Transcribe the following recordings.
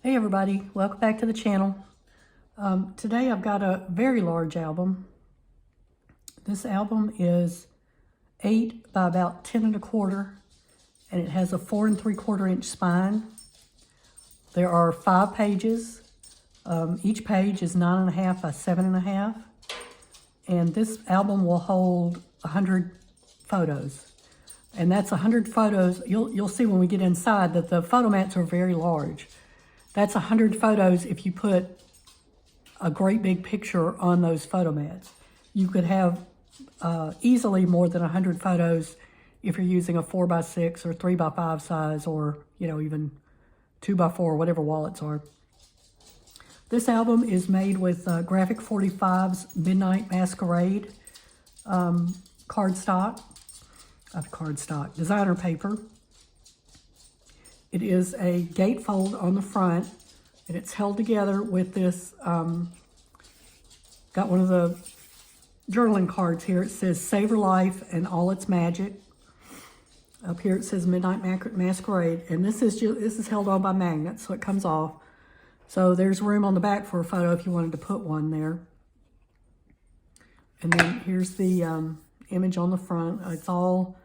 Hey everybody, welcome back to the channel. Today I've got a very large album. This album is 8 by about 10 1/4, and it has a 4 3/4 inch spine. There are 5 pages. Each page is 9 1/2 by 7 1/2, and this album will hold 100 photos. And that's 100 photos. You'll see when we get inside that the Photomats are very large. That's 100 photos if you put a great big picture on those Photomats. You could have easily more than 100 photos if you're using a 4x6 or 3x5 size, or even 2x4, whatever wallets are. This album is made with Graphic 45's Midnight Masquerade cardstock, designer paper. It is a gatefold on the front, and it's held together with this, got one of the journaling cards here. It says Savor Life and All Its Magic. Up here it says Midnight Masquerade, and this is held on by magnets, so it comes off. So there's room on the back for a photo if you wanted to put one there. And then here's the image on the front. It's all,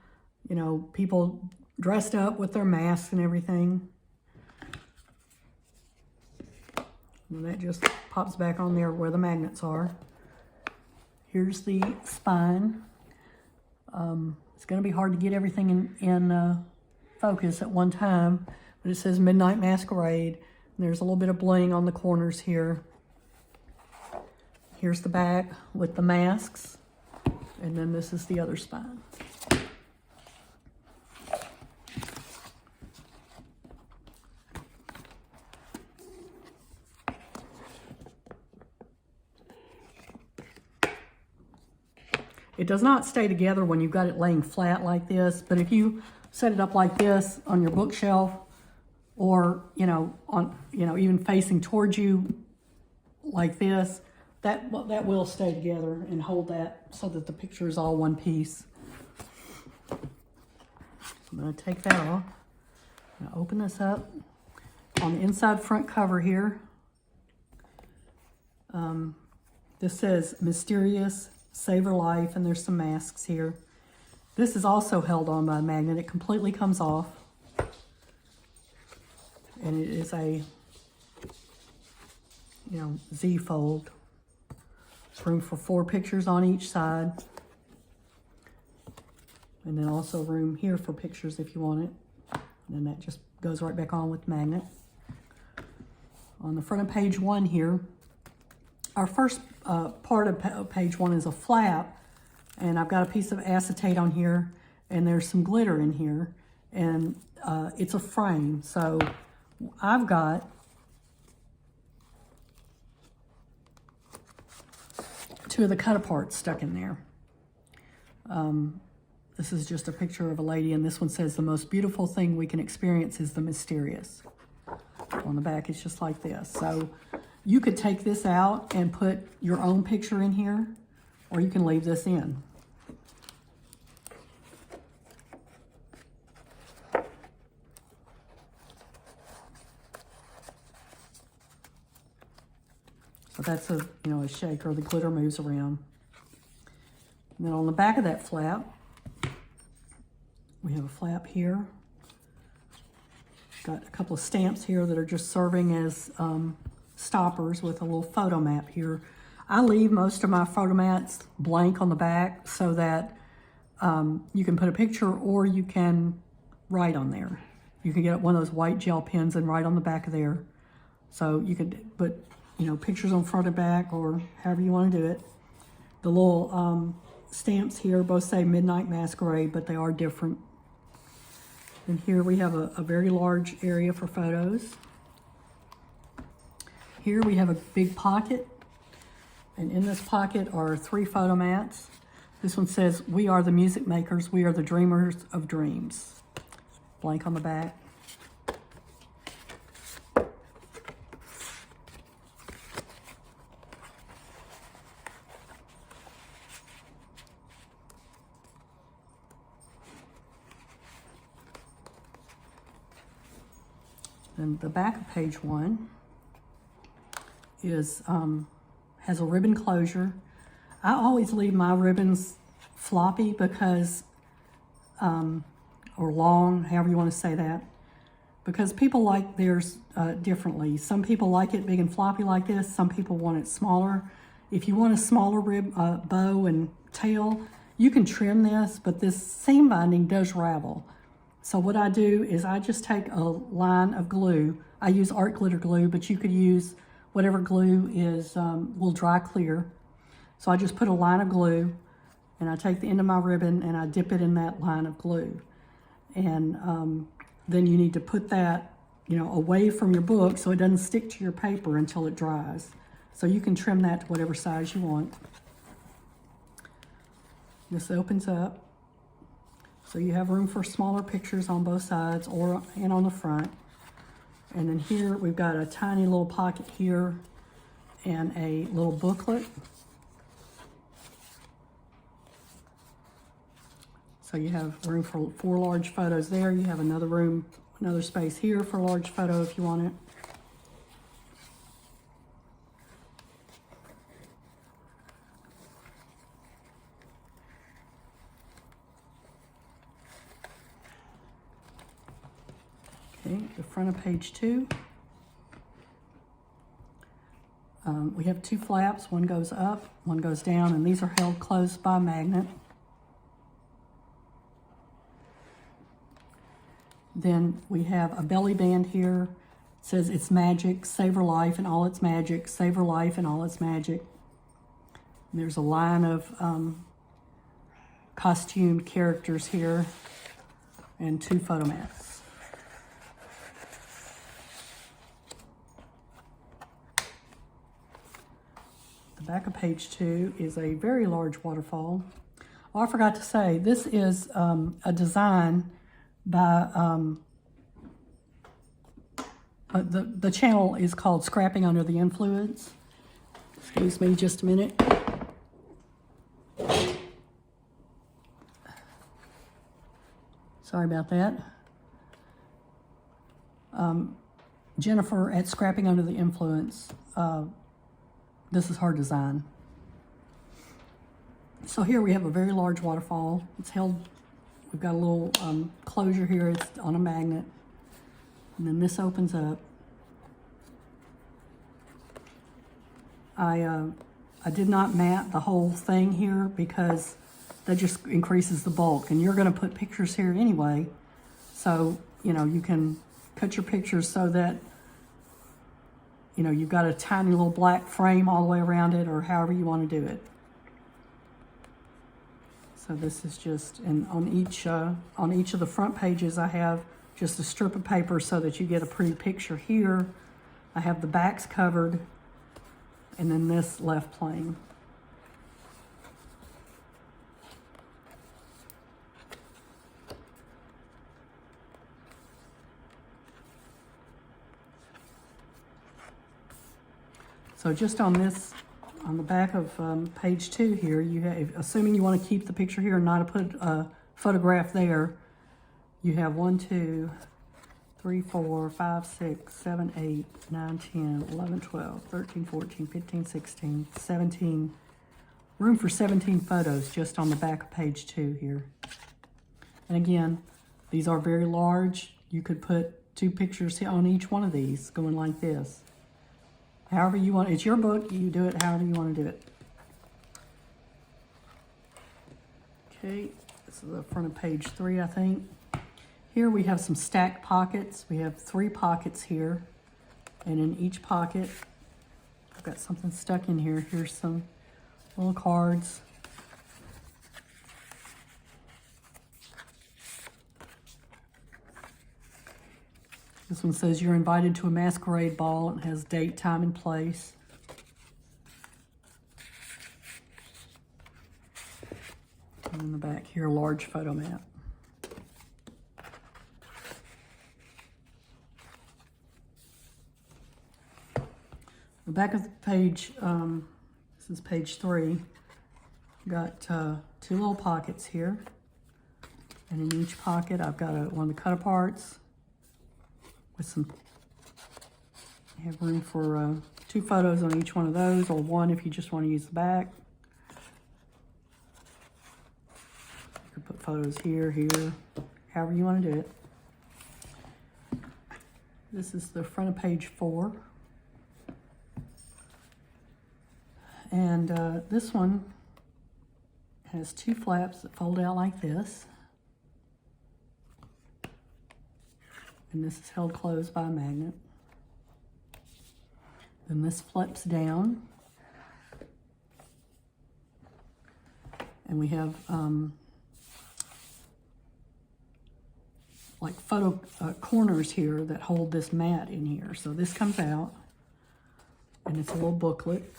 people dressed up with their masks and everything. And that just pops back on there where the magnets are. Here's the spine. It's going to be hard to get everything in focus at one time, but it says Midnight Masquerade. And there's a little bit of bling on the corners here. Here's the back with the masks, and then this is the other spine. It does not stay together when you've got it laying flat like this, but if you set it up like this on your bookshelf, or even facing towards you like this, that will stay together and hold that so that the picture is all one piece. I'm going to take that off. I'm going to open this up. On the inside front cover here, this says Mysterious Savor Life, and there's some masks here. This is also held on by a magnet. It completely comes off. And it is a, Z fold. There's room for 4 pictures on each side. And then also room here for pictures if you want it. And then that just goes right back on with magnet. On the front of page 1 here, our first part of page 1 is a flap, and I've got a piece of acetate on here, and there's some glitter in here, and it's a frame. So I've got 2 of the cut-aparts stuck in there. This is just a picture of a lady, and this one says, "The most beautiful thing we can experience is the mysterious." On the back, it's just like this. So you could take this out and put your own picture in here, or you can leave this in. So that's a shaker. The glitter moves around. And then on the back of that flap, we have a flap here. Got a couple of stamps here that are just serving as stoppers with a little photo map here. I leave most of my Photomats blank on the back so that you can put a picture, or you can write on there. You can get one of those white gel pens and write on the back of there. So you could put pictures on front and back, or however you want to do it. The little stamps here both say Midnight Masquerade, but they are different. And here we have a very large area for photos. Here we have a big pocket, and in this pocket are 3 Photomats. This one says, "We are the music makers, we are the dreamers of dreams." Blank on the back. Then the back of page 1 is has a ribbon closure. I always leave my ribbons floppy because, or long, however you want to say that, because people like theirs differently. Some people like it big and floppy like this. Some people want it smaller. If you want a smaller bow and tail, you can trim this, but this seam binding does ravel. So what I do is I just take a line of glue. I use art glitter glue, but you could use whatever glue is will dry clear. So I just put a line of glue, and I take the end of my ribbon and I dip it in that line of glue. And then you need to put that, away from your book so it doesn't stick to your paper until it dries. So you can trim that to whatever size you want. This opens up. So you have room for smaller pictures on both sides and on the front. And then here we've got a tiny little pocket here and a little booklet. So you have room for 4 large photos there. You have another space here for a large photo if you want it. Okay, the front of page 2. We have 2 flaps. One goes up, one goes down, and these are held closed by a magnet. Then we have a belly band here. It says it's magic, savor life and all its magic, savor life and all its magic. And there's a line of costumed characters here and 2 photomats. The back of page 2 is a very large waterfall. Oh, I forgot to say, this is a design by, the channel is called Scrapping Under the Influence. Excuse me just a minute. Sorry about that. Jennifer at Scrapping Under the Influence. This is her design. So here we have a very large waterfall. It's held, we've got a little closure here. It's on a magnet. And then this opens up. I did not mat the whole thing here because that just increases the bulk. And you're going to put pictures here anyway. So, you can cut your pictures so that, you've got a tiny little black frame all the way around it, or however you want to do it. So this is just, and on each of the front pages I have just a strip of paper so that you get a pretty picture here. I have the backs covered, and then this left plain. So just on this, on the back of page 2 here, you have, assuming you want to keep the picture here and not put a photograph there, you have 1, 2, 3, 4, 5, 6, 7, 8, 9, 10, 11, 12, 13, 14, 15, 16, 17. Room for 17 photos just on the back of page 2 here. And again, these are very large. You could put 2 pictures on each one of these going like this. However you want, it's your book, you do it however you want to do it. Okay, this is the front of page 3, I think. Here we have some stacked pockets. We have 3 pockets here. And in each pocket, I've got something stuck in here. Here's some little cards. This one says you're invited to a masquerade ball. It has date, time, and place. And in the back here, a large photo mat. The back of the page, this is page 3. Got 2 little pockets here. And in each pocket, I've got one of the cut-aparts with some You have room for 2 photos on each one of those, or 1 if you just want to use the back. You could put photos here, here, however you want to do it. This is the front of page 4. And this one has 2 flaps that fold out like this. And this is held closed by a magnet. Then this flips down. And we have like photo corners here that hold this mat in here. So this comes out, and it's a little booklet.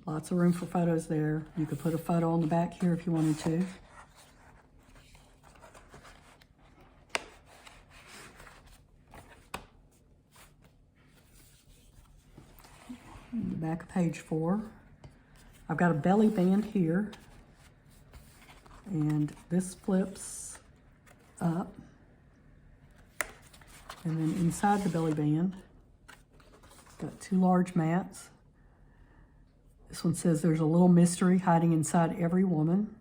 Lots of room for photos there. You could put a photo on the back here if you wanted to. In the back of page 4, I've got a belly band here, and this flips up. And then inside the belly band, got 2 large mats. This one says there's a little mystery hiding inside every woman.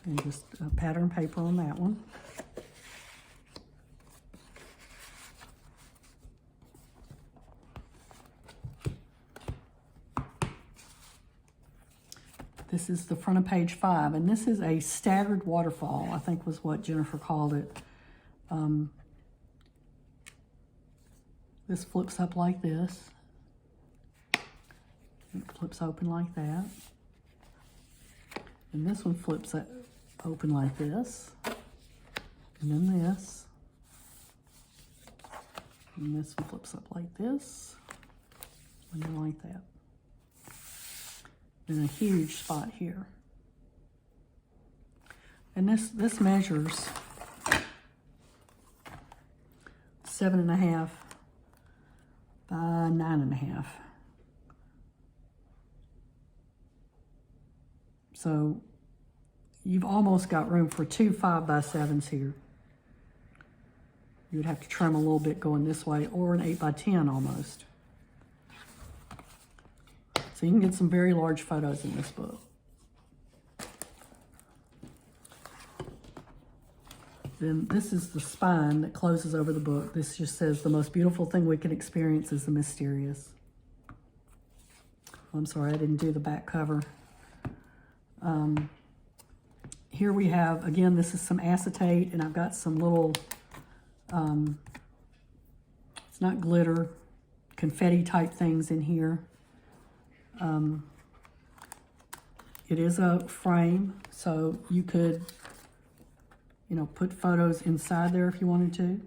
And just pattern paper on that one. This is the front of page 5, and this is a staggered waterfall, I think was what Jennifer called it. This flips up like this. It flips open like that. And this one flips open like this. And then this. And this one flips up like this. And then like that. And a huge spot here. And this measures 7.5 by 9.5. So you've almost got room for 2 5x7s here. You would have to trim a little bit going this way, or an 8x10 almost. So you can get some very large photos in this book. Then this is the spine that closes over the book. This just says, the most beautiful thing we can experience is the mysterious. I'm sorry, I didn't do the back cover. Here we have, again, this is some acetate, and I've got some little, it's not glitter, confetti type things in here. It is a frame, so you could, you know, put photos inside there if you wanted to.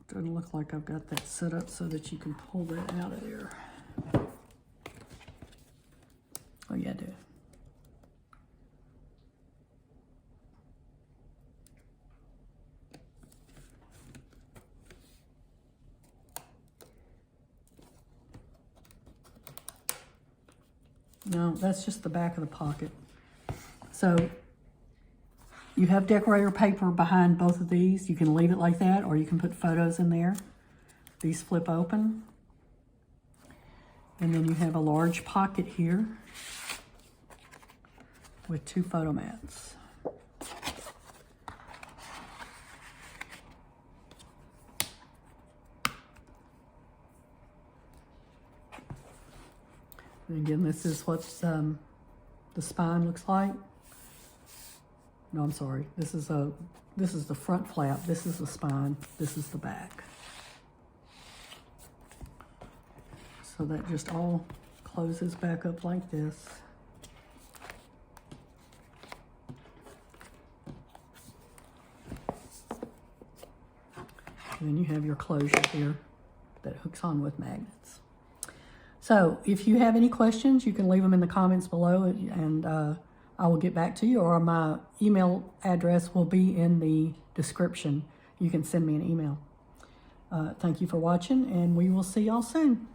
Doesn't look like I've got that set up so that you can pull that out of there. Oh yeah, I do. No, that's just the back of the pocket. So you have decorator paper behind both of these. You can leave it like that, or you can put photos in there. These flip open. And then you have a large pocket here with 2 photomats. And again, this is what the spine looks like. No, I'm sorry. This is the front flap. This is the spine. This is the back. So that just all closes back up like this. And then you have your closure here that hooks on with magnets. So if you have any questions, you can leave them in the comments below, and I will get back to you, or my email address will be in the description. You can send me an email. Thank you for watching, and we will see y'all soon.